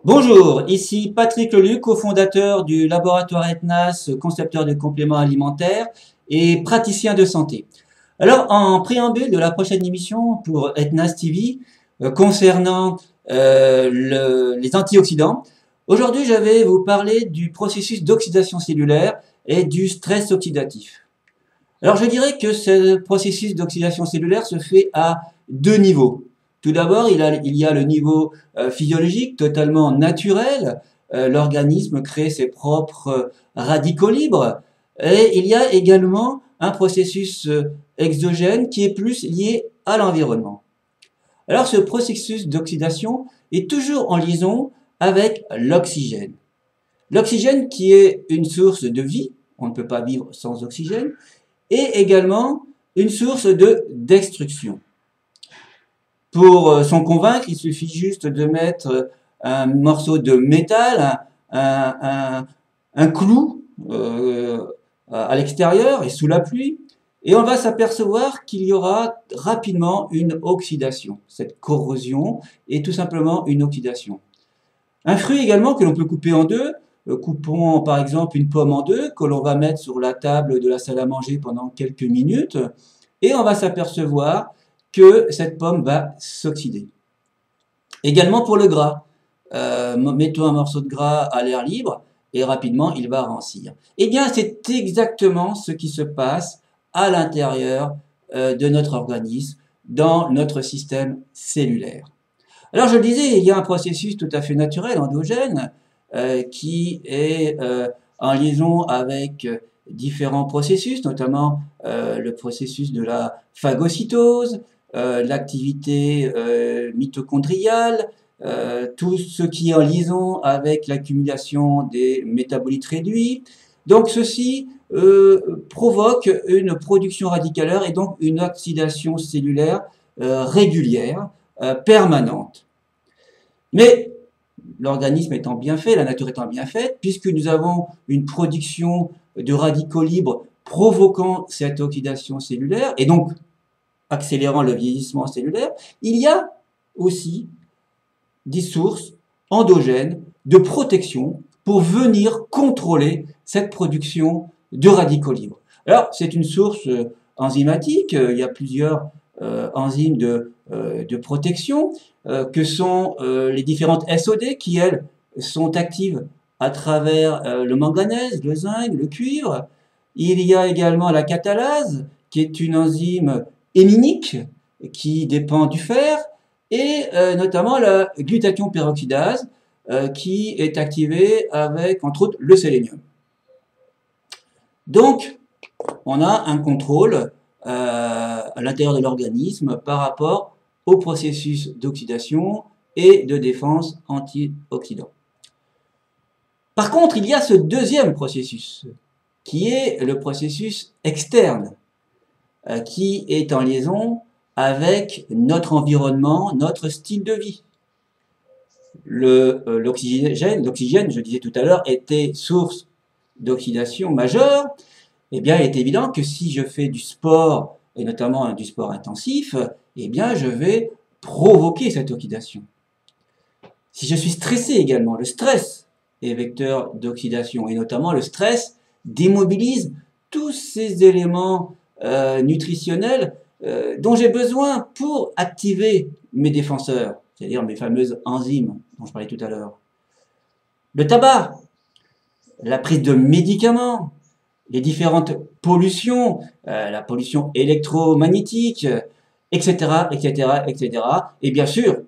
Bonjour, ici Patrick Leluc, cofondateur du laboratoire ETNAS, concepteur de compléments alimentaires et praticien de santé. Alors, en préambule de la prochaine émission pour ETNAS TV, concernant les antioxydants, aujourd'hui je vais vous parler du processus d'oxydation cellulaire et du stress oxydatif. Alors je dirais que ce processus d'oxydation cellulaire se fait à deux niveaux. Tout d'abord, il y a le niveau physiologique totalement naturel. L'organisme crée ses propres radicaux libres. Et il y a également un processus exogène qui est plus lié à l'environnement. Alors ce processus d'oxydation est toujours en liaison avec l'oxygène. L'oxygène qui est une source de vie, on ne peut pas vivre sans oxygène, et également une source de destruction. Pour s'en convaincre, il suffit juste de mettre un morceau de métal, un clou à l'extérieur et sous la pluie, et on va s'apercevoir qu'il y aura rapidement une oxydation. Cette corrosion est tout simplement une oxydation. Un fruit également que l'on peut couper en deux. Coupons par exemple une pomme en deux que l'on va mettre sur la table de la salle à manger pendant quelques minutes et on va s'apercevoir que cette pomme va s'oxyder. Également pour le gras. Mettons un morceau de gras à l'air libre et rapidement il va rancir. Eh bien c'est exactement ce qui se passe à l'intérieur de notre organisme, dans notre système cellulaire. Alors je le disais, il y a un processus tout à fait naturel, endogène, qui est en liaison avec différents processus, notamment le processus de la phagocytose, l'activité mitochondriale, tout ce qui est en liaison avec l'accumulation des métabolites réduits. Donc ceci provoque une production radicalaire et donc une oxydation cellulaire régulière, permanente. Mais l'organisme étant bien fait, la nature étant bien faite, puisque nous avons une production de radicaux libres provoquant cette oxydation cellulaire, et donc accélérant le vieillissement cellulaire, il y a aussi des sources endogènes de protection pour venir contrôler cette production de radicaux libres. Alors, c'est une source enzymatique, il y a plusieurs enzymes de protection, que sont les différentes SOD qui, elles, sont actives à travers le manganèse, le zinc, le cuivre. Il y a également la catalase, qui est une enzyme héminique, qui dépend du fer, et notamment la glutathion peroxydase, qui est activée avec, entre autres, le sélénium. Donc, on a un contrôle à l'intérieur de l'organisme par rapport au processus d'oxydation et de défense antioxydant. Par contre, il y a ce deuxième processus, qui est le processus externe, qui est en liaison avec notre environnement, notre style de vie. L'oxygène, je disais tout à l'heure, était source d'oxydation majeure. Eh bien, il est évident que si je fais du sport, et notamment du sport intensif, eh bien, je vais provoquer cette oxydation. Si je suis stressé également, le stress est vecteur d'oxydation, et notamment le stress démobilise tous ces éléments nutritionnels dont j'ai besoin pour activer mes défenseurs, c'est-à-dire mes fameuses enzymes dont je parlais tout à l'heure. Le tabac, la prise de médicaments, les différentes pollutions, la pollution électromagnétique, etc., etc., etc. Et bien sûr,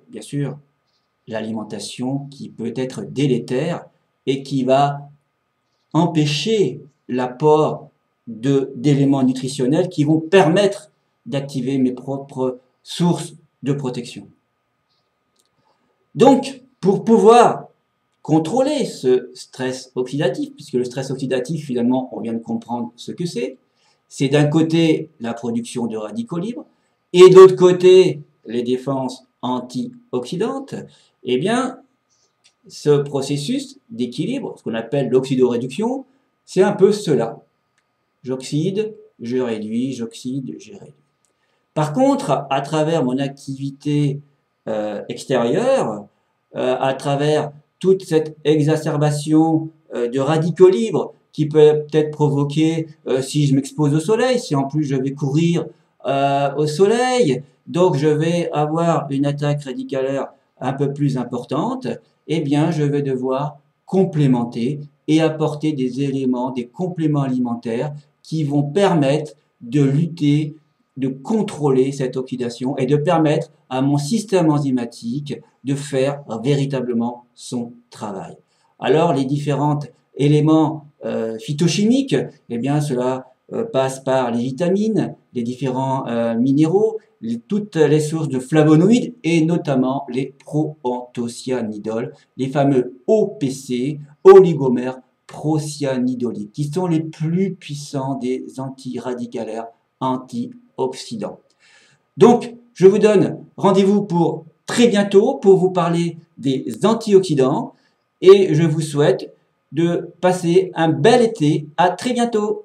l'alimentation qui peut être délétère et qui va empêcher l'apport d'éléments nutritionnels qui vont permettre d'activer mes propres sources de protection. Donc, pour pouvoir contrôler ce stress oxydatif, puisque le stress oxydatif, finalement, on vient de comprendre ce que c'est d'un côté la production de radicaux libres, et d'autre côté les défenses antioxydantes, eh bien, ce processus d'équilibre, ce qu'on appelle l'oxydoréduction, c'est un peu cela. J'oxyde, je réduis, j'oxyde, je réduis. Par contre, à travers mon activité extérieure, à travers toute cette exacerbation de radicaux libres qui peut peut-être provoquer, si je m'expose au soleil, si en plus je vais courir au soleil, donc je vais avoir une attaque radicalaire un peu plus importante, eh bien je vais devoir complémenter et apporter des éléments, des compléments alimentaires qui vont permettre de lutter, de contrôler cette oxydation et de permettre à mon système enzymatique de faire véritablement son travail. Alors les différents éléments phytochimiques, eh bien cela passe par les vitamines, les différents minéraux, toutes les sources de flavonoïdes et notamment les proanthocyanidol, les fameux OPC, oligomères procyanidoliques, qui sont les plus puissants des antiradicalaires antioxydants. Donc, je vous donne rendez-vous pour très bientôt pour vous parler des antioxydants et je vous souhaite de passer un bel été. À très bientôt.